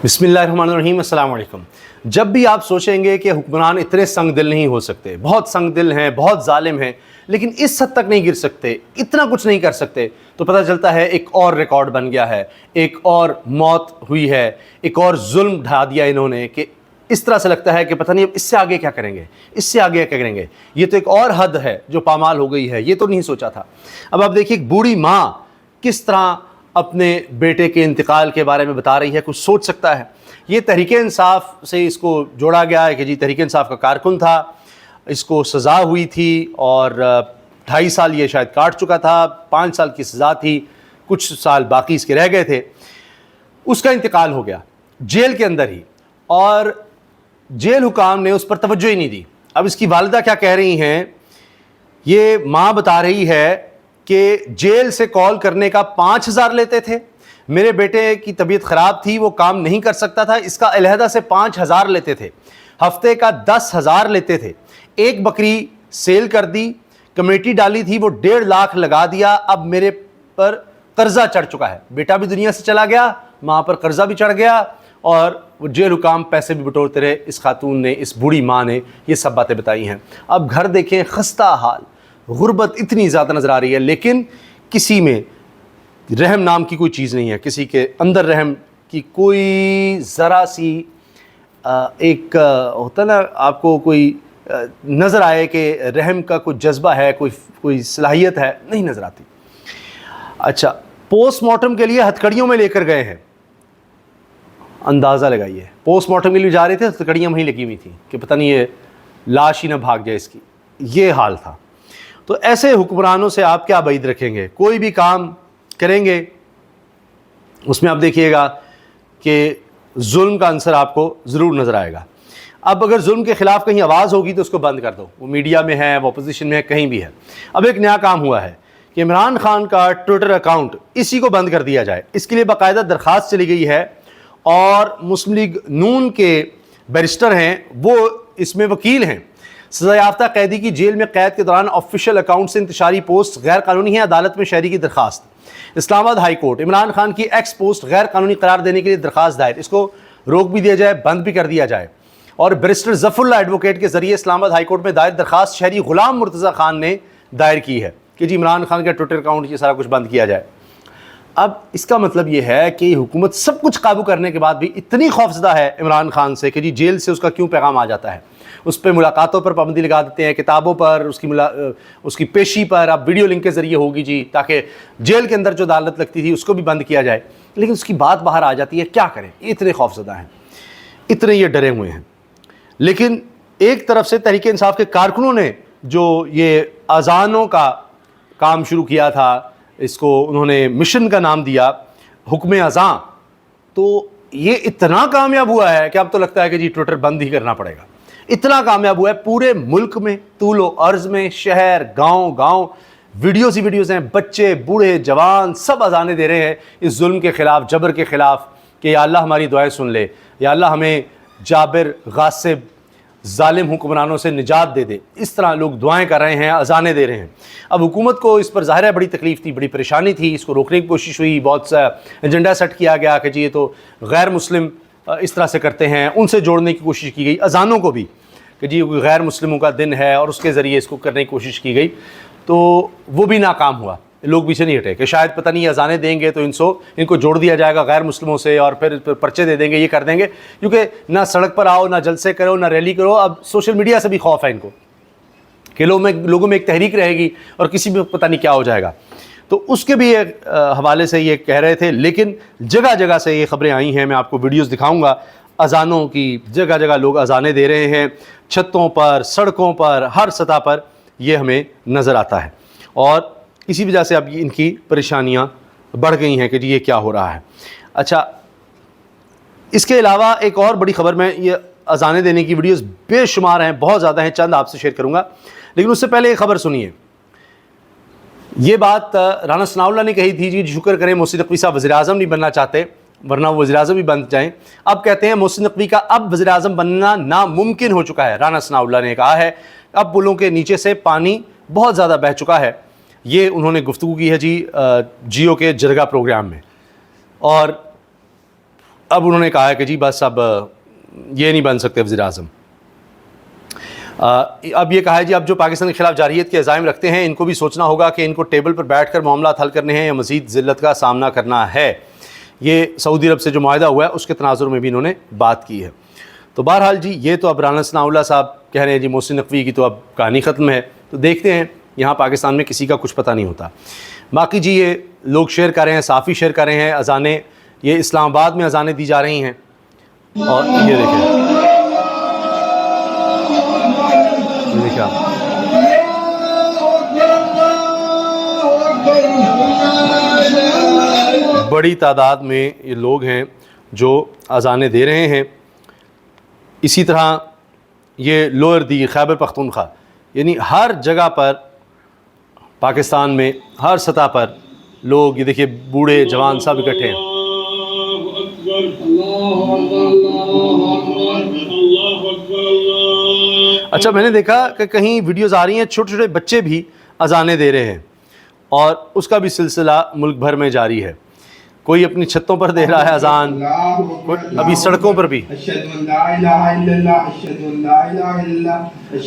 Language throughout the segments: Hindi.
बिस्मिल्लाहिर्रहमानिर्रहीम, अस्सलाम वालेकुम। जब भी आप सोचेंगे कि हुक्मरान इतने संग दिल नहीं हो सकते, बहुत संग दिल हैं, बहुत जालिम हैं, लेकिन इस हद तक नहीं गिर सकते, इतना कुछ नहीं कर सकते, तो पता चलता है एक और रिकॉर्ड बन गया है, एक और मौत हुई है, एक और जुल्म ढा दिया इन्होंने कि इस तरह से लगता है कि पता नहीं अब इससे आगे क्या करेंगे, इससे आगे क्या करेंगे। ये तो एक और हद है जो पामाल हो गई है, ये तो नहीं सोचा था। अब आप देखिए एक बूढ़ी माँ किस तरह अपने बेटे के इंतकाल के बारे में बता रही है, कुछ सोच सकता है। ये तहरीक इंसाफ से इसको जोड़ा गया है कि जी तहरीक इंसाफ का कारकुन था, इसको सज़ा हुई थी और 2.5 साल ये शायद काट चुका था, 5 साल की सज़ा थी, कुछ साल बाकी इसके रह गए थे। उसका इंतकाल हो गया जेल के अंदर ही, और जेल हुकाम ने उस पर तवज्जो ही नहीं दी। अब इसकी वालिदा क्या कह रही हैं, ये माँ बता रही है कि जेल से कॉल करने का 5,000 लेते थे, मेरे बेटे की तबीयत ख़राब थी, वो काम नहीं कर सकता था, इसका अलहदा से 5,000 लेते थे, हफ्ते का 10,000 लेते थे। एक बकरी सेल कर दी, कमेटी डाली थी, वो 1.5 लाख लगा दिया। अब मेरे पर कर्जा चढ़ चुका है, बेटा भी दुनिया से चला गया, माँ पर कर्जा भी चढ़ गया, और वो जेल हुकाम पैसे भी बटोरते रहे। इस खातून ने, इस बूढ़ी माँ ने ये सब बातें बताई हैं। अब घर देखें, खस्ता हाल, गुर्बत इतनी ज़्यादा नज़र आ रही है, लेकिन किसी में रहम नाम की कोई चीज़ नहीं है, किसी के अंदर रहम की कोई ज़रा सी एक होता ना, आपको कोई नज़र आए कि रहम का कोई जज्बा है, कोई सलाहियत है, नहीं नज़र आती। अच्छा, पोस्टमार्टम के लिए हथकड़ियों में लेकर गए हैं, अंदाज़ा लगाइए, पोस्टमार्टम के लिए जा रहे थे, हथकड़ियाँ वहीं लगी हुई थी कि पता नहीं ये लाश ही ना भाग जाए इसकी, ये हाल था। तो ऐसे हुक्मरानों से आप क्या उम्मीद रखेंगे? कोई भी काम करेंगे उसमें आप देखिएगा कि जुल्म का अंसर आपको ज़रूर नज़र आएगा। अब अगर जुल्म के ख़िलाफ़ कहीं आवाज़ होगी तो उसको बंद कर दो, वो मीडिया में है, वो अपोजिशन में है, कहीं भी है। अब एक नया काम हुआ है कि इमरान खान का ट्विटर अकाउंट, इसी को बंद कर दिया जाए। इसके लिए बाकायदा दरख्वास्त चली गई है, और मुस्लिम लीग नून के बैरिस्टर हैं, वो इसमें वकील हैं। सज़ा याफ्ता कैदी की जेल में कैद के दौरान ऑफिशियल अकाउंट से इंतशारी पोस्ट गैर कानूनी है, अदालत में शहरी की दरखास्त। इस्लामाबाद हाई कोर्ट, इमरान खान की एक्स पोस्ट गैर कानूनी करार देने के लिए दरखास्त दायर, इसको रोक भी दिया जाए, बंद भी कर दिया जाए। और बैरिस्टर जफरुल्लाह एडवोकेट के जरिए इस्लामाबाद हाई कोर्ट में दायर दरखास्त शहरी गुलाम मुर्तज़ा खान ने दायर की है कि जी इमरान खान का ट्विटर अकाउंट ये सारा कुछ बंद किया जाए। अब इसका मतलब ये है कि हुकूमत सब कुछ काबू करने के बाद भी इतनी खौफजदा है इमरान खान से कि जी जेल से उसका क्यों पैगाम आ जाता है। उस पर मुलाकातों पर पाबंदी लगा देते हैं, किताबों पर, उसकी पेशी पर अब वीडियो लिंक के ज़रिए होगी जी, ताकि जेल के अंदर जो अदालत लगती थी उसको भी बंद किया जाए। लेकिन उसकी बात बाहर आ जाती है, क्या करें, इतने खौफजदा हैं, इतने ये डरे हुए हैं। लेकिन एक तरफ से तहरीक इंसाफ के कारकुनों ने जो ये अजानों का काम शुरू किया था, इसको उन्होंने मिशन का नाम दिया, हुक्म अज़ां, तो ये इतना कामयाब हुआ है कि अब तो लगता है कि जी ट्विटर बंद ही करना पड़ेगा। इतना कामयाब हुआ है पूरे मुल्क में, तूलो अर्ज़ में, शहर, गांव वीडियोज़ ही वीडियोज़ हैं, बच्चे, बूढ़े, जवान सब अज़ानें दे रहे हैं इस जुल्म के ख़िलाफ़, जबर के ख़िलाफ़, कि या अल्लाह हमारी दुआएं सुन ले, या अल्लाह हमें जाबिर, गासिब, जालिम हुक्मरानों से निजात दे दे। इस तरह लोग दुआएं कर रहे हैं, अज़ानें दे रहे हैं। अब हुकूमत को इस पर ज़ाहिर है बड़ी तकलीफ़ थी, बड़ी परेशानी थी, इसको रोकने की कोशिश हुई, बहुत सा एजेंडा सेट किया गया कि जी ये तो गैर मुस्लिम इस तरह से करते हैं, उनसे जोड़ने की कोशिश की गई, अज़ानों को भी, कि जी गैर मुस्लिमों का दिन है और उसके ज़रिए इसको करने की कोशिश की गई, तो वो भी नाकाम हुआ। लोग पीछे नहीं हटे कि शायद पता नहीं अज़ानें देंगे तो इनको जोड़ दिया जाएगा गैर मुस्लिमों से, और फिर पर्चे दे देंगे, ये कर देंगे, क्योंकि ना सड़क पर आओ, ना जलसे करो, ना रैली करो। अब सोशल मीडिया से भी खौफ है इनको कि लोगों में एक तहरीक रहेगी और किसी भी पता नहीं क्या हो जाएगा। तो उसके भी एक हवाले से ये कह रहे थे। लेकिन जगह जगह से ये खबरें आई हैं, मैं आपको वीडियोज़ दिखाऊँगा अज़ानों की, जगह जगह लोग अज़ानें दे रहे हैं, छतों पर, सड़कों पर, हर सतह पर ये हमें नज़र आता है। और इसी वजह से अब इनकी परेशानियां बढ़ गई हैं कि जी ये क्या हो रहा है। अच्छा, इसके अलावा एक और बड़ी खबर में, ये अज़ानें देने की वीडियोस बेशुमार हैं, बहुत ज़्यादा हैं, चंद आपसे शेयर करूंगा, लेकिन उससे पहले एक खबर सुनिए। ये बात राना सनाउल्लाह ने कही थी, जी शुक्र करें मोहसिन नकवी साहब वज़ीर-ए-आज़म नहीं बनना चाहते, वरना वो वज़ीर-ए-आज़म ही बन जाएँ। अब कहते हैं मोहसिन नकवी का अब वज़ीर-ए-आज़म बनना नामुमकिन हो चुका है। राना सनाउल्लाह ने कहा है अब पुलों के नीचे से पानी बहुत ज़्यादा बह चुका है। ये उन्होंने गुफ्तगू की है जी जियो के जरगा प्रोग्राम में। और अब उन्होंने कहा है कि जी बस अब ये नहीं बन सकते वज़ीर-ए-आज़म। अब ये कहा है जी अब जो पाकिस्तान के ख़िलाफ़ जारहियत के अज़ाइम रखते हैं इनको भी सोचना होगा कि इनको टेबल पर बैठ कर मामला हल करने हैं या मज़ीद ज़िल्लत का सामना करना है। ये सऊदी अरब से जो मुआहदा हुआ है उसके तनाज़ुर में भी इन्होंने बात की है। तो बहरहाल जी ये तो अब राना सनाउल्लाह साहब कह रहे हैं जी मोहसिन नकवी की तो अब कहानी ख़त्म है। तो देखते हैं, यहाँ पाकिस्तान में किसी का कुछ पता नहीं होता। बाकी जी ये लोग शेयर कर रहे हैं, साफ़ी शेयर कर रहे हैं अज़ानें, ये इस्लामाबाद में अज़ानें दी जा रही हैं। और ये देखिए आप बड़ी तादाद में ये लोग हैं जो अज़ानें दे रहे हैं। इसी तरह ये लोअर दी खैबर पख्तूनख्वा यानी हर जगह पर पाकिस्तान में हर सतह पर लोग, ये देखिए बूढ़े जवान सब इकट्ठे हैं। अच्छा, मैंने देखा कि कहीं वीडियोस आ रही हैं छोटे छोटे बच्चे भी अज़ानें दे रहे हैं और उसका भी सिलसिला मुल्क भर में जारी है। कोई अपनी छतों पर दे रहा है अज़ान, अभी सड़कों पर भी।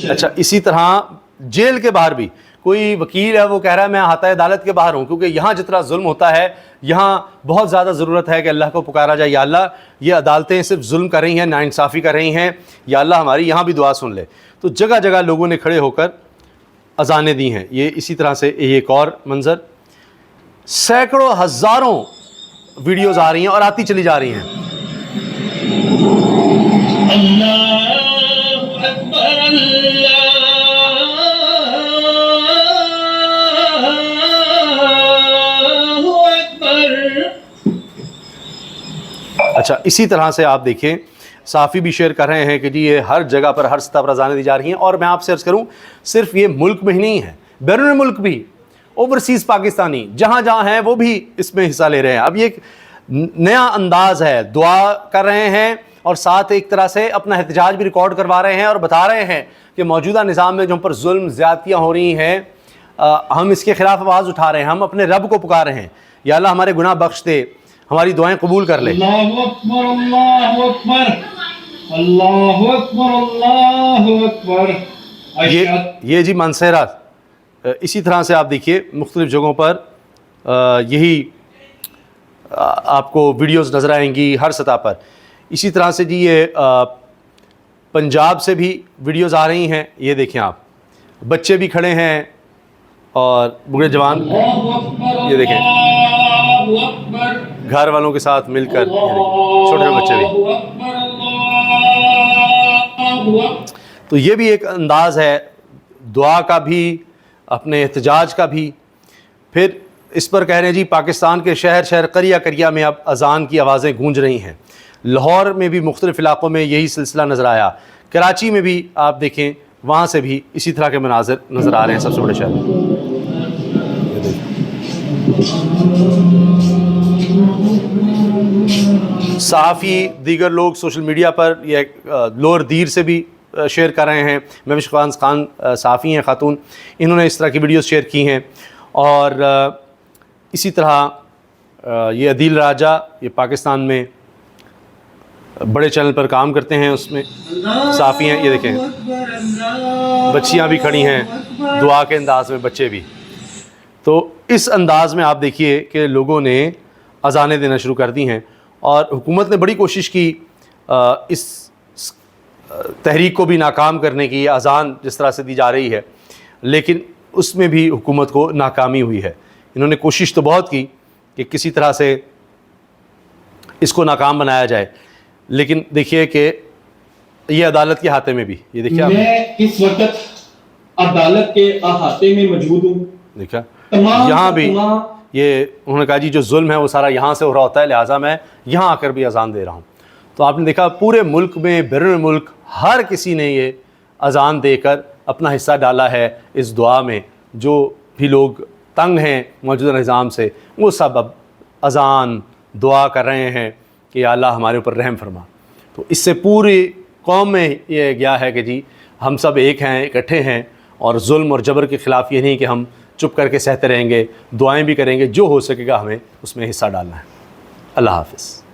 अच्छा, इसी तरह जेल के बाहर भी कोई वकील है वो कह रहा है मैं हाता अदालत के बाहर हूँ, क्योंकि यहाँ जितना जुल्म होता है यहाँ बहुत ज़्यादा ज़रूरत है कि अल्लाह को पुकारा जाए, या अल्लाह ये अदालतें सिर्फ जुल्म कर रही हैं, नाइंसाफ़ी कर रही हैं, या अल्लाह हमारी यहाँ भी दुआ सुन ले। तो जगह जगह लोगों ने खड़े होकर अज़ानें दी हैं। ये इसी तरह से एक और मंज़र, सैकड़ों हज़ारों वीडियोज़ आ रही हैं और आती चली जा रही हैं। अच्छा, इसी तरह से आप देखें साफ़ी भी शेयर कर रहे हैं कि जी ये हर जगह पर हर सतह पर अज़ानें दी जा रही हैं। और मैं आपसे अर्ज़ करूं सिर्फ ये मुल्क में ही नहीं है, बैरून मुल्क भी ओवरसीज़ पाकिस्तानी जहाँ जहाँ हैं वो भी इसमें हिस्सा ले रहे हैं। अब ये एक नया अंदाज़ है, दुआ कर रहे हैं और साथ एक तरह से अपना एहतजाज भी रिकॉर्ड करवा रहे हैं और बता रहे हैं कि मौजूदा निज़ाम में जो हम पर जुल्म ज़्यादतियाँ हो रही हैं, हम इसके ख़िलाफ़ आवाज़ उठा रहे हैं, हम अपने रब को पुकार रहे हैं, या अल्लाह हमारे गुनाह बख्श दे, हमारी दुआएं कबूल कर ले। अल्लाहु अकबर, अल्लाहु अकबर, अल्लाहु अकबर, अल्लाहु अकबर। ये जी मनसेरा। इसी तरह से आप देखिए मुख्तलिफ़ जगहों पर यही आपको वीडियोस नज़र आएंगी हर सतह पर। इसी तरह से जी ये पंजाब से भी वीडियोस आ रही हैं। ये देखें आप, बच्चे भी खड़े हैं और बूढ़े जवान, ये देखें घर वालों के साथ मिलकर, छोटे छोटे बच्चे भी। तो ये भी एक अंदाज़ है दुआ का भी, अपने एहतजाज का भी। फिर इस पर कह रहे हैं जी पाकिस्तान के शहर शहर करिया करिया में अब अज़ान की आवाज़ें गूंज रही हैं। लाहौर में भी मुख्तलिफ़ इलाक़ों में यही सिलसिला नज़र आया। कराची में भी आप देखें, वहाँ से भी इसी तरह के मनाज़र नज़र आ रहे हैं सबसे बड़े शहर। सहाफ़ी दीगर लोग सोशल मीडिया पर ये लोअर दीर से भी शेयर कर रहे हैं। महविश खान सहाफ़ी हैं ख़ातून, इन्होंने इस तरह की वीडियोस शेयर की हैं। और इसी तरह ये अदील राजा, ये पाकिस्तान में बड़े चैनल पर काम करते हैं, उसमें सहाफ़ी हैं। ये देखें बच्चियाँ भी खड़ी हैं दुआ के अंदाज़ में, बच्चे भी। तो इस अंदाज़ में आप देखिए कि लोगों ने अज़ानें देना शुरू कर दी हैं और हुकूमत ने बड़ी कोशिश की इस तहरीक को भी नाकाम करने की। अज़ान जिस तरह से दी जा रही है, लेकिन उसमें भी हुकूमत को नाकामी हुई है। इन्होंने कोशिश तो बहुत की कि किसी तरह से इसको नाकाम बनाया जाए, लेकिन देखिए कि ये अदालत के हाथे में भी, ये देखिए मैं इस वक्त अदालत के अहाते में मौजूद हूँ। देखा यहाँ भी ये उन्होंने कहा जी जो जुल्म है वो सारा यहाँ से हो रहा होता है, लिहाजा मैं यहाँ आकर भी अज़ान दे रहा हूँ। तो आपने देखा पूरे मुल्क में, बैरून मुल्क हर किसी ने ये अज़ान देकर अपना हिस्सा डाला है इस दुआ में। जो भी लोग तंग हैं मौजूदा निज़ाम से, वो सब अब अज़ान दुआ कर रहे हैं कि या अल्लाह हमारे ऊपर रहम फरमा। तो इससे पूरी कौम में ये गया है कि जी हम सब एक हैं, इकट्ठे हैं, और जुल्म और जबर के ख़िलाफ़ ये नहीं कि हम चुप करके सहते रहेंगे, दुआएं भी करेंगे, जो हो सकेगा हमें उसमें हिस्सा डालना है। अल्लाह हाफ़िज़।